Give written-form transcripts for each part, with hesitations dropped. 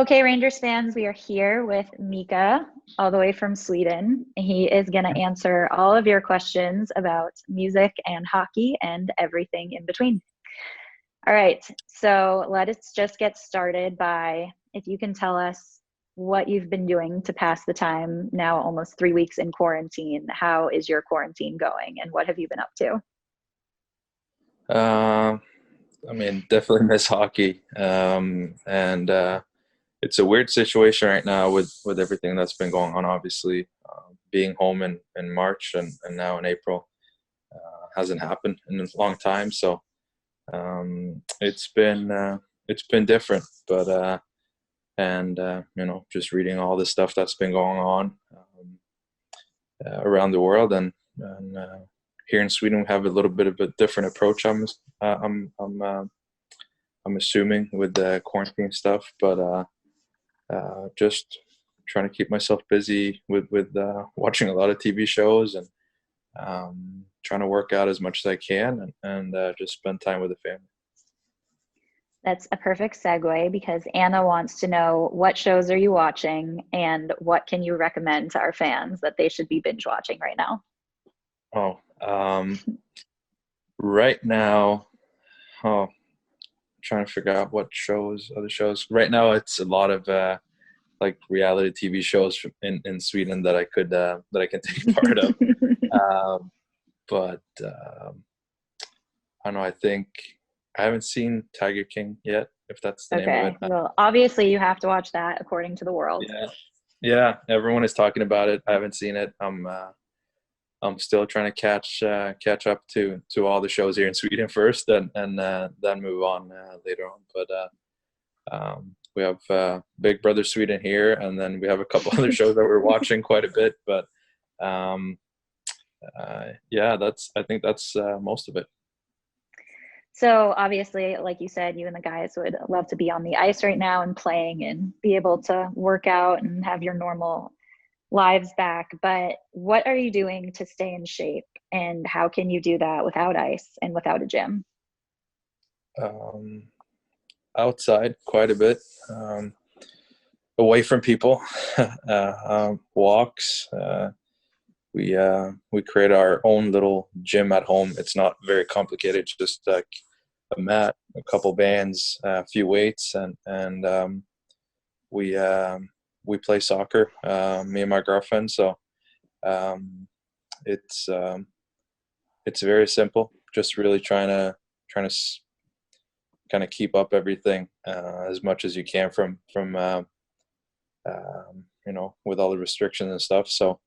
Okay, Rangers fans, we are here with Mika, all the way from Sweden. He is going to answer all of your questions about music and hockey and everything in between. All right, so let us just get started by if you can tell us what you've been doing to pass the time now, almost 3 weeks in quarantine. How is your quarantine going and what have you been up to? Definitely miss hockey. It's a weird situation right now with everything that's been going on, obviously. Being home in March and now in April hasn't happened in a long time. So it's been different, but just reading all the stuff that's been going on around the world and here in Sweden we have a little bit of a different approach. I'm assuming with the quarantine stuff, but just trying to keep myself busy with watching a lot of TV shows and trying to work out as much as I can and just spend time with the family. That's a perfect segue because Anna wants to know what shows are you watching and what can you recommend to our fans that they should be binge watching right now? Right now, trying to figure out what other shows. Right now, it's a lot of like reality TV shows in Sweden that I can take part of. But I don't know. I think I haven't seen Tiger King yet, if that's the name of it. Well, obviously you have to watch that according to the world. Yeah. Everyone is talking about it. I haven't seen it. I'm still trying to catch up to all the shows here in Sweden first, and then move on later on. But we have Big Brother Sweden here, and then we have a couple other shows that we're watching quite a bit. But I think that's most of it. So obviously, like you said, you and the guys would love to be on the ice right now and playing and be able to work out and have your normal lives back. But what are you doing to stay in shape, and how can you do that without ice and without a gym? Outside quite a bit, away from people, walks. We create our own little gym at home. It's not very complicated. It's just like a mat, a couple bands, a few weights, and we play soccer, me and my girlfriend. So it's very simple. Just really trying to kind of keep up everything as much as you can from with all the restrictions and stuff. So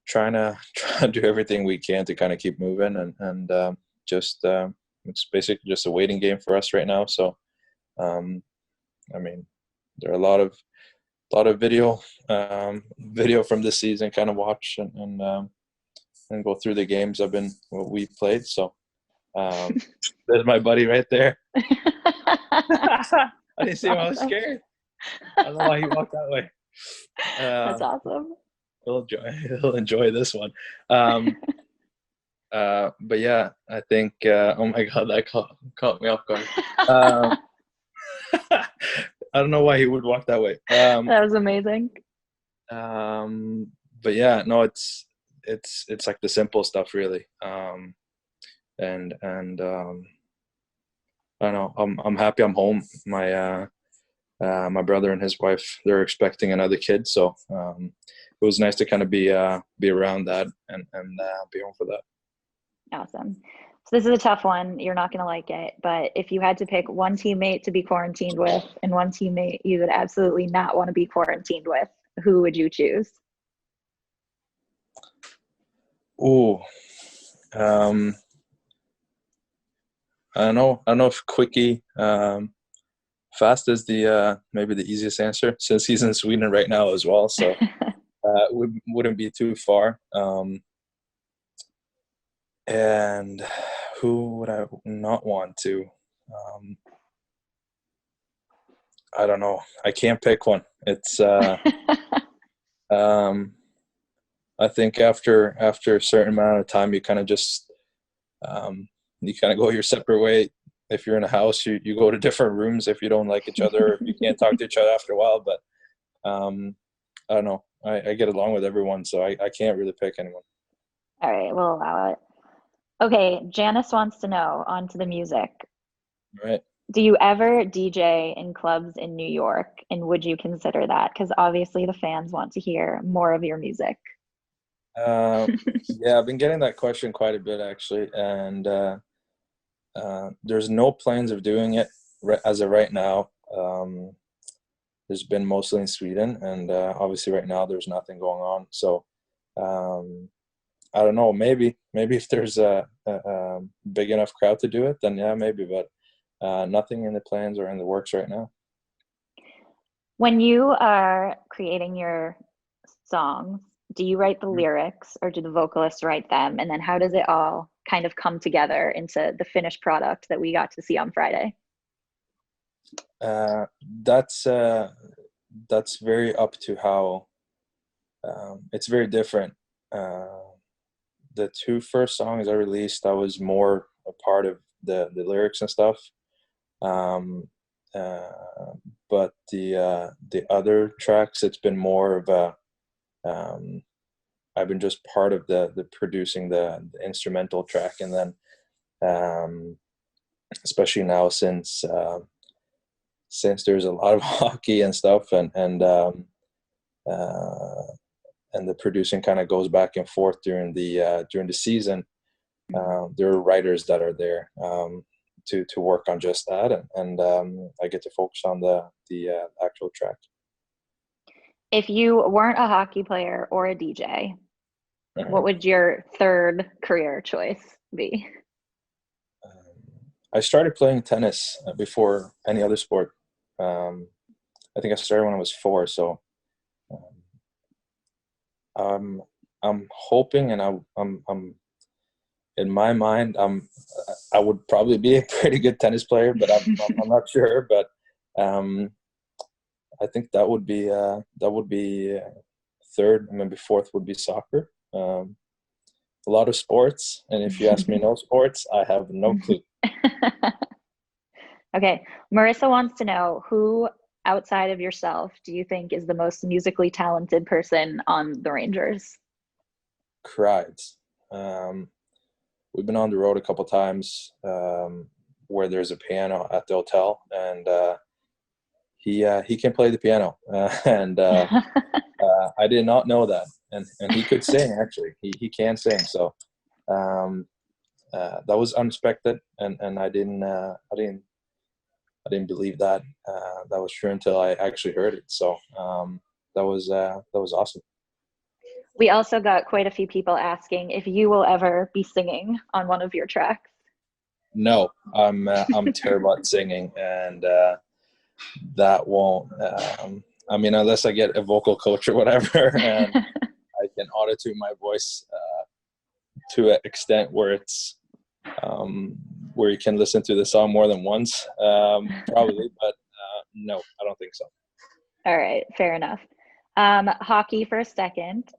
trying to do everything we can to kind of keep moving and just it's basically just a waiting game for us right now. So there are a lot of video from this season kind of watch and go through the games what we played. So there's my buddy right there. I didn't see him. I was scared. I don't know why he walked that way. That's awesome. He'll enjoy this one. But yeah, I think. Oh my God, that caught me off guard. I don't know why he would walk that way. That was amazing. But yeah, no, it's like the simple stuff really. And I don't know. I'm happy I'm home. My brother and his wife, they're expecting another kid, so it was nice to kind of be around that and be home for that. Awesome. So this is a tough one. You're not going to like it, but if you had to pick one teammate to be quarantined with and one teammate you would absolutely not want to be quarantined with, who would you choose? Ooh. I don't know if Quickie Fast is the maybe the easiest answer since he's in Sweden right now as well, so wouldn't be too far. And who would I not want to? I don't know. I can't pick one. It's I think after a certain amount of time, you kind of just you kind of go your separate way. if you're in a house, you go to different rooms if you don't like each other, if you can't talk to each other after a while. But I don't know. I get along with everyone, so I can't really pick anyone. All right, we'll allow it. Okay, Janice wants to know, on to the music. All right. Do you ever DJ in clubs in New York, and would you consider that? Because obviously the fans want to hear more of your music. Yeah, I've been getting that question quite a bit actually, and there's no plans of doing it as of right now. There's been mostly in Sweden, and obviously right now there's nothing going on. So I don't know. Maybe if there's a big enough crowd to do it, then yeah, maybe. But nothing in the plans or in the works right now. When you are creating your songs, do you write the lyrics or do the vocalists write them? And then how does it all kind of come together into the finished product that we got to see on Friday? That's very up to how it's very different. The two first songs I released, I was more a part of the lyrics and stuff. But the other tracks, it's been more of a I've been just part of the producing the instrumental track, and then especially now since there's a lot of hockey and stuff, and the producing kind of goes back and forth during the season. There are writers that are there to work on just that, and I get to focus on the actual track. If you weren't a hockey player or a DJ, what would your third career choice be? I started playing tennis before any other sport. I think I started when I was 4, so I'm hoping, and I'm in my mind, I would probably be a pretty good tennis player, but I'm not sure. But I think that would be third. Maybe fourth would be soccer. A lot of sports, and if you ask me no sports, I have no clue. Okay, Marissa wants to know, who outside of yourself do you think is the most musically talented person on the Rangers? Crides. We've been on the road a couple times where there's a piano at the hotel, and he can play the piano, and I did not know that, and he could sing actually. He can sing, so that was unexpected, and I didn't believe that that was true until I actually heard it. So that was awesome. We also got quite a few people asking if you will ever be singing on one of your tracks. No, I'm terrible at singing, and that won't. I mean, unless I get a vocal coach or whatever, and I can auto-tune my voice to an extent where it's where you can listen to the song more than once, probably. But no, I don't think so. All right, fair enough. Hockey for a second.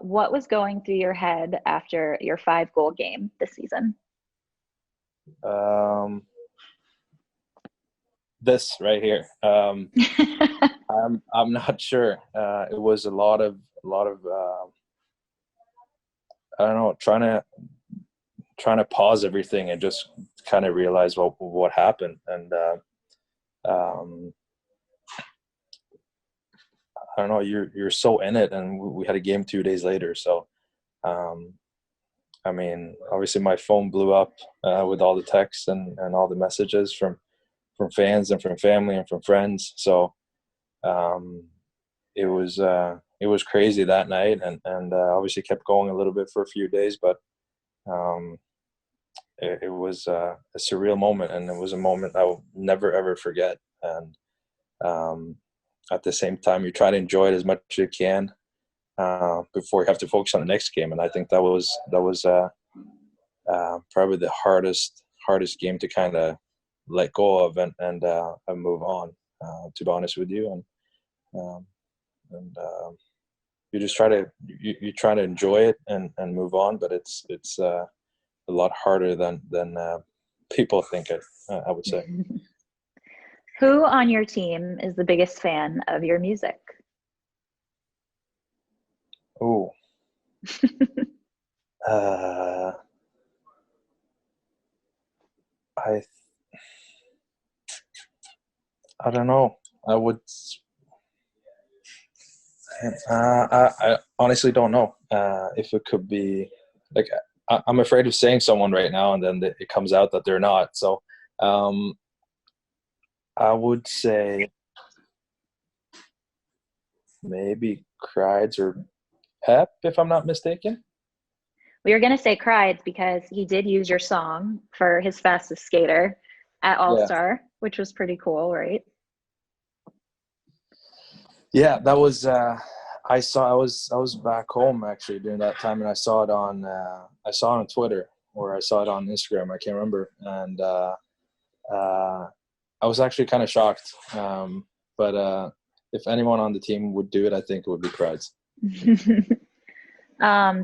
What was going through your head after your 5-goal game this season? This right here. I'm not sure. It was a lot of I don't know, trying to pause everything and just kind of realize what happened, and I don't know, you're so in it, and we had a game 2 days later, so I mean, obviously my phone blew up with all the texts and all the messages from fans and from family and from friends. So it was crazy that night, and obviously kept going a little bit for a few days, but it was a surreal moment, and it was a moment I will never ever forget. And at the same time, you try to enjoy it as much as you can before you have to focus on the next game. And I think that was probably the hardest game to kind of let go of and move on. To be honest with you, and you just try to enjoy it and move on. But it's a lot harder than people think it. I would say. Who on your team is the biggest fan of your music? Oh, uh, I I don't know. I would. I honestly don't know if it could be like I'm afraid of saying someone right now, and then it comes out that they're not. So um, I would say maybe Crides or Pep, if I'm not mistaken. We were going to say Crides because he did use your song for his fastest skater at All Yeah, Star, which was pretty cool, right? yeah, that was. I was back home actually during that time, and I saw it on Twitter or I saw it on Instagram. I can't remember, and uh, I was actually kind of shocked. But if anyone on the team would do it, I think it would be Crides. Do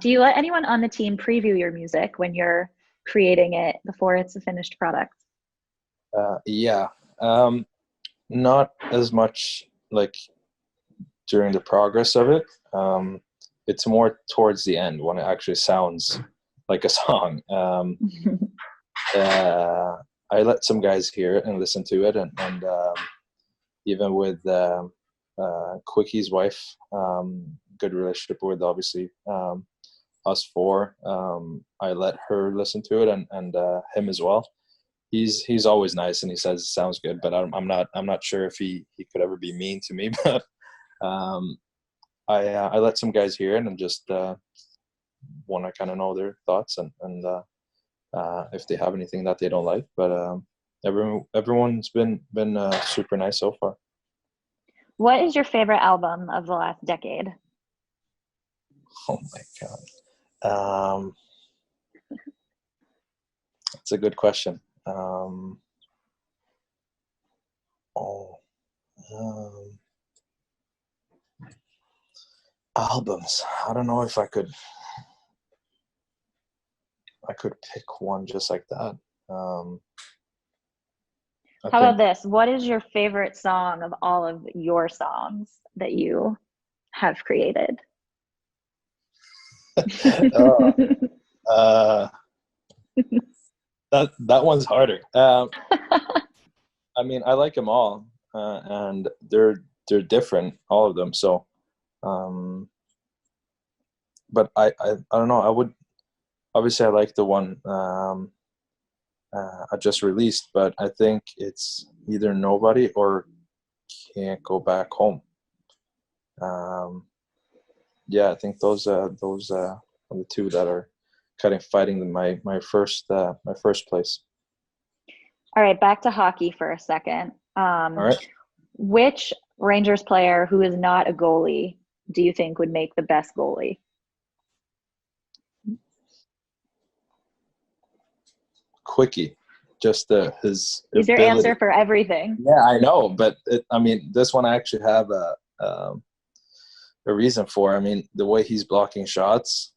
you let anyone on the team preview your music when you're creating it before it's a finished product? Yeah, not as much like during the progress of it. It's more towards the end when it actually sounds like a song. Uh, I let some guys hear it and listen to it, and even with Quickie's wife, good relationship with obviously us four. I let her listen to it and him as well. He's always nice and he says it sounds good, but I'm not sure if he could ever be mean to me. But um, I let some guys hear it and just want to kind of know their thoughts and if they have anything that they don't like. But everyone's been super nice so far. What is your favorite album of the last decade? Oh my god, that's a good question. Oh, um, albums. I don't know if I could pick one just like that. I How think about this? What is your favorite song of all of your songs that you have created? uh, uh, that one's harder. I mean, I like them all, and they're different, all of them. So, but I don't know. I would obviously I like the one I just released, but I think it's either Nobody or Can't Go Back Home. Yeah, I think those are the two that are kind of fighting my first place. All right, back to hockey for a second. All right. Which Rangers player who is not a goalie do you think would make the best goalie? Quickie, just his He's your ability. answer for everything. Yeah, I know, but I mean, this one I actually have a reason for. I mean, the way he's blocking shots,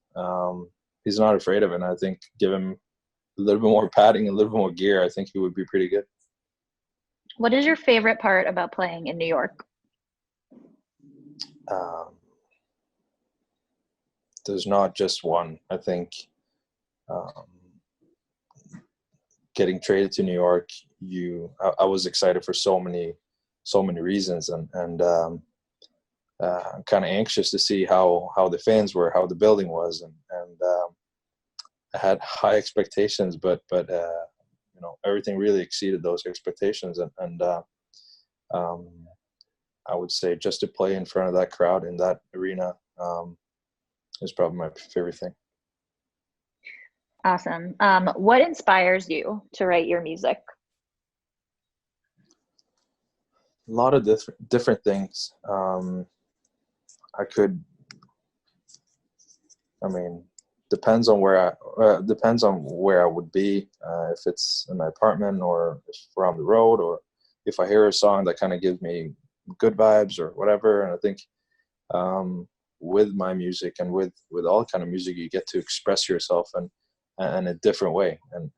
he's not afraid of it. And I think give him a little bit more padding, a little bit more gear, I think he would be pretty good. What is your favorite part about playing in New York? Um, there's not just one. I think um, getting traded to New York, I was excited for so many reasons, and I'm kind of anxious to see how the fans were, how the building was, and I had high expectations, but everything really exceeded those expectations, and I would say just to play in front of that crowd in that arena is probably my favorite thing. Awesome. What inspires you to write your music? A lot of different things. Depends on where I would be, if it's in my apartment or if we're on the road, or if I hear a song that kind of gives me good vibes or whatever. And I think with my music and with all kind of music, you get to express yourself, and in a different way, and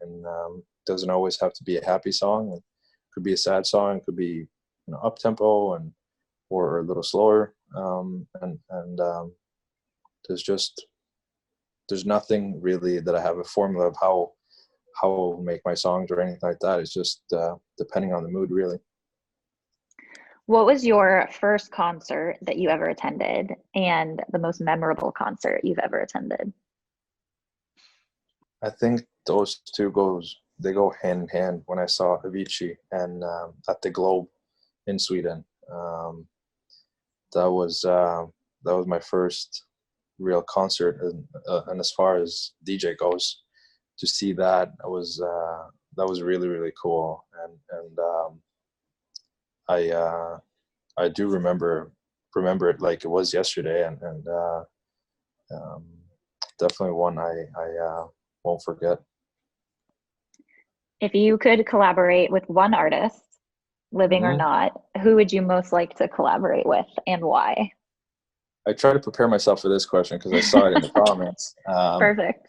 doesn't always have to be a happy song. It could be a sad song, it could be up tempo and or a little slower, there's nothing really that I have a formula of how I'll make my songs or anything like that. It's just depending on the mood, really. What was your first concert that you ever attended and the most memorable concert you've ever attended? I think those two go hand in hand. When I saw Avicii and at the Globe in Sweden, that was my first real concert, and as far as DJ goes, to see that was really, really cool, and I do remember it like it was yesterday, and definitely one I won't forget. If you could collaborate with one artist, living or not, who would you most like to collaborate with and why? I try to prepare myself for this question because I saw it in the comments. Perfect.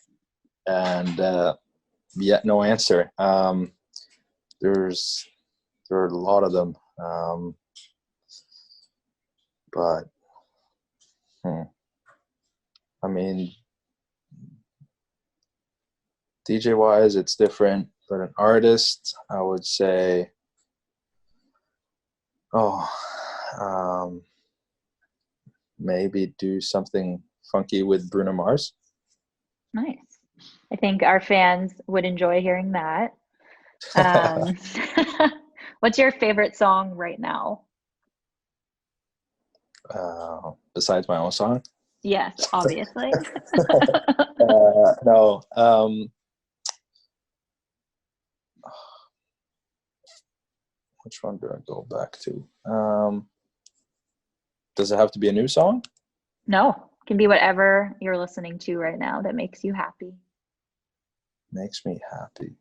And yet no answer. There are a lot of them, but I mean, DJ wise, it's different. But an artist, I would say, maybe do something funky with Bruno Mars. Nice. I think our fans would enjoy hearing that. What's your favorite song right now? Besides my own song? Yes, obviously. No. Which one do I go back to? Does it have to be a new song? No, it can be whatever you're listening to right now that makes you happy. Makes me happy.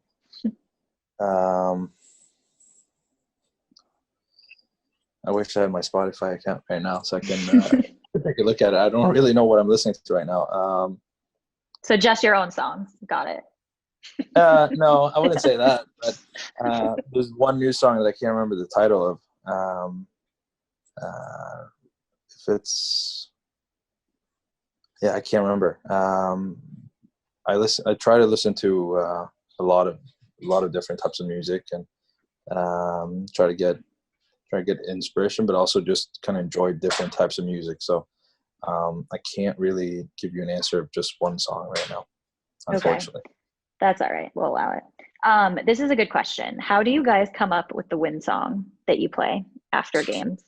I wish I had my Spotify account right now so I can take a look at it. I don't really know what I'm listening to right now. So just your own songs. Got it. No, I wouldn't say that. But there's one new song that I can't remember the title of. I can't remember. I try to listen to a lot of different types of music, and try to get inspiration, but also just kind of enjoy different types of music. So I can't really give you an answer of just one song right now, unfortunately. Okay. That's all right. We'll allow it. This is a good question. How do you guys come up with the win song that you play after games?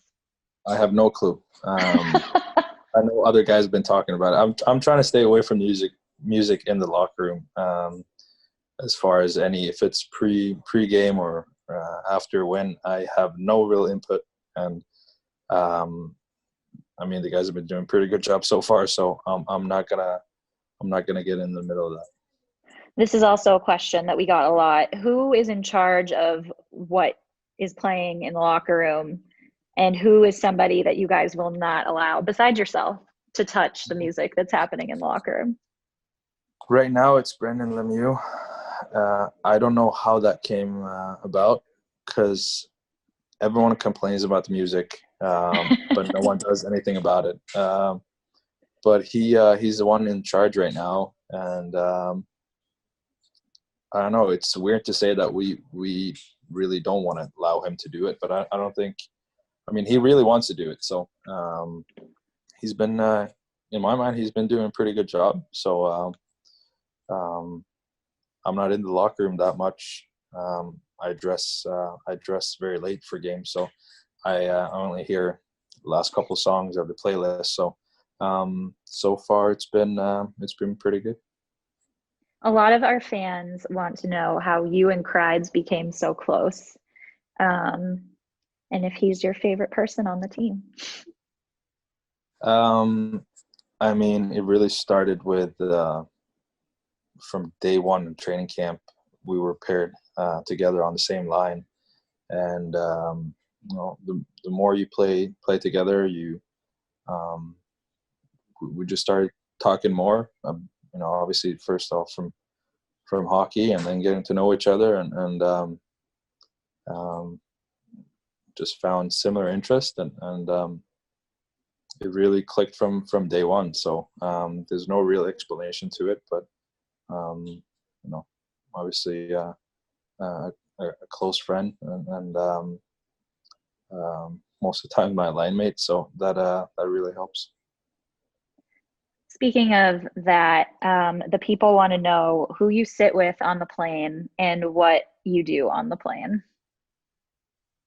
I have no clue. I know other guys have been talking about it. I'm trying to stay away from music in the locker room. As far as if it's pre-game or after win, I have no real input. And I mean, the guys have been doing a pretty good job so far. So I'm not gonna get in the middle of that. This is also a question that we got a lot. Who is in charge of what is playing in the locker room, and who is somebody that you guys will not allow, besides yourself, to touch the music that's happening in the locker room? Right now, it's Brendan Lemieux. I don't know how that came about, because everyone complains about the music, but no one does anything about it. But he's the one in charge right now, and I don't know. It's weird to say that we really don't want to allow him to do it, but I don't think. I mean, he really wants to do it. So he's been, in my mind, he's been doing a pretty good job. So I'm not in the locker room that much. I dress very late for games, so I only hear the last couple of songs of the playlist. So so far it's been pretty good. A lot of our fans want to know how you and Crides became so close, and if he's your favorite person on the team. I mean, it really started with from day one in training camp. We were paired together on the same line, and the more you play together, we just started talking more. Obviously, first off from hockey, and then getting to know each other, and just found similar interest, and it really clicked from day one. So there's no real explanation to it, but obviously a close friend, and most of the time my line mate. So that really helps. Speaking of that, the people want to know who you sit with on the plane and what you do on the plane.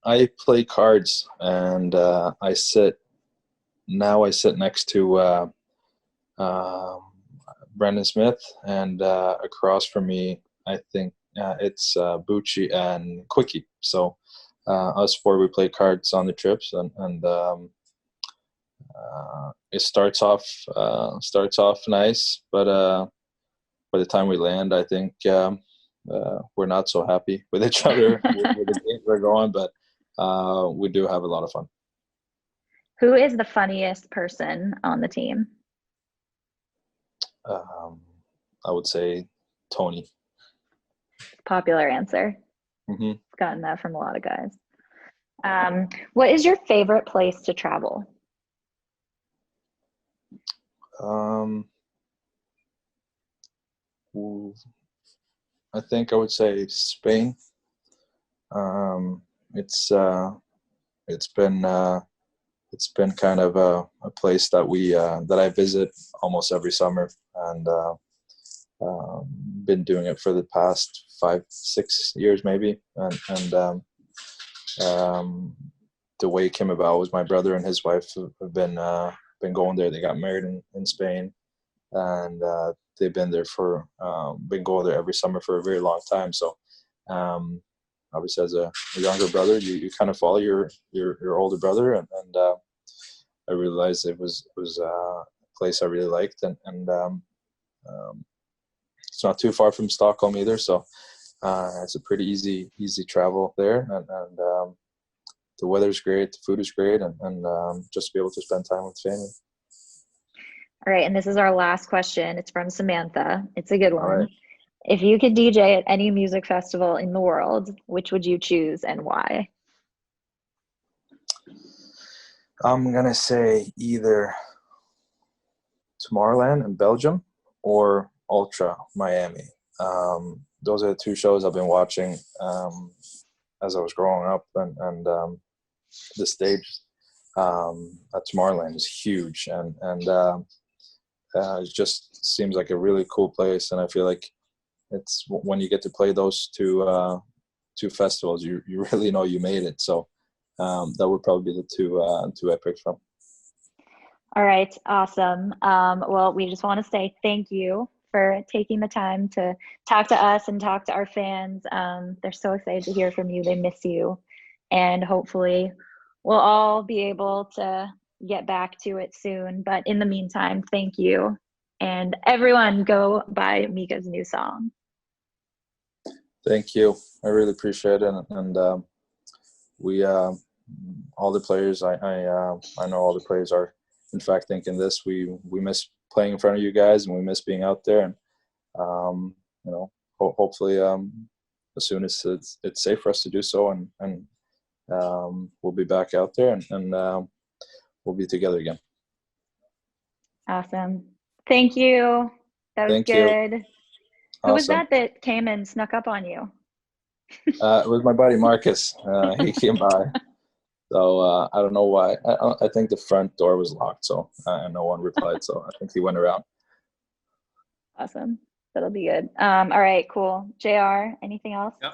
I play cards, and I sit next to Brendan Smith, and across from me, I think it's Bucci and Quickie. So us four, we play cards on the trips, and it starts off nice, but by the time we land, I think we're not so happy with each other with the game we're going, but we do have a lot of fun. Who is the funniest person on the team? I would say Tony. Popular answer. Mm-hmm. Gotten that from a lot of guys. What is your favorite place to travel? I think I would say Spain. It's been kind of a place that I visit almost every summer, and been doing it for the past 5-6 years maybe, and the way it came about was my brother and his wife have been going there. They got married in Spain, and they've been there been going there every summer for a very long time. So obviously, as a younger brother, you kind of follow your older brother, and I realized it was a place I really liked, and it's not too far from Stockholm either, so it's a pretty easy travel there, and the weather's great, the food is great, and just be able to spend time with family. All right, and this is our last question. It's from Samantha. It's a good one. Right. If you could DJ at any music festival in the world, which would you choose and why? I'm gonna say either Tomorrowland in Belgium or Ultra Miami. Those are the two shows I've been watching as I was growing up, and the stage at Tomorrowland is huge, and it just seems like a really cool place, and I feel like it's when you get to play those two festivals, you really know you made it. So that would probably be the two I picked from. All right, awesome. Well, we just want to say thank you for taking the time to talk to us and talk to our fans. They're so excited to hear from you. They miss you, and hopefully we'll all be able to get back to it soon. But in the meantime, thank you. And everyone go buy Mika's new song. Thank you. I really appreciate it. And we, all the players, I know all the players are, in fact, thinking this. We miss playing in front of you guys, and we miss being out there. And, hopefully as soon as it's safe for us to do so, and we'll be back out there, and we'll be together again. Awesome. Thank you. That was good. Who awesome. was that came and snuck up on you? It was my buddy Marcus. He came by. So I don't know why. I think the front door was locked, so no one replied. So I think he went around. Awesome. That'll be good. All right, cool. JR, anything else? Yep.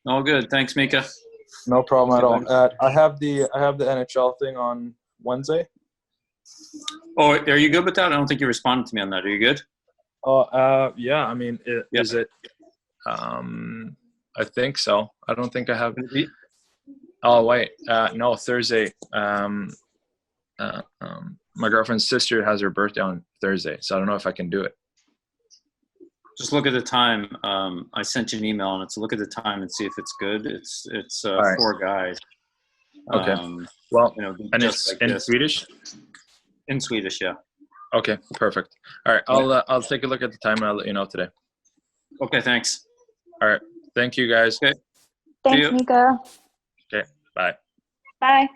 All good. Thanks, Mika. No problem at all. I have the NHL thing on Wednesday. Oh, are you good with that? I don't think you responded to me on that. Are you good? Oh, yeah. I mean, Yeah. Is it? I think so. I don't think I have. Oh wait, no, Thursday. My girlfriend's sister has her birthday on Thursday, so I don't know if I can do it. Just look at the time. I sent you an email, and it's look at the time and see if it's good. It's right. 4 guys. Okay. Well, and just it's like in this. Swedish. In Swedish, yeah. Okay, perfect. All right, I'll take a look at the time and I'll let you know today. Okay, thanks. All right. Thank you, guys. Okay. Thanks, you. Mika. Okay. Bye. Bye.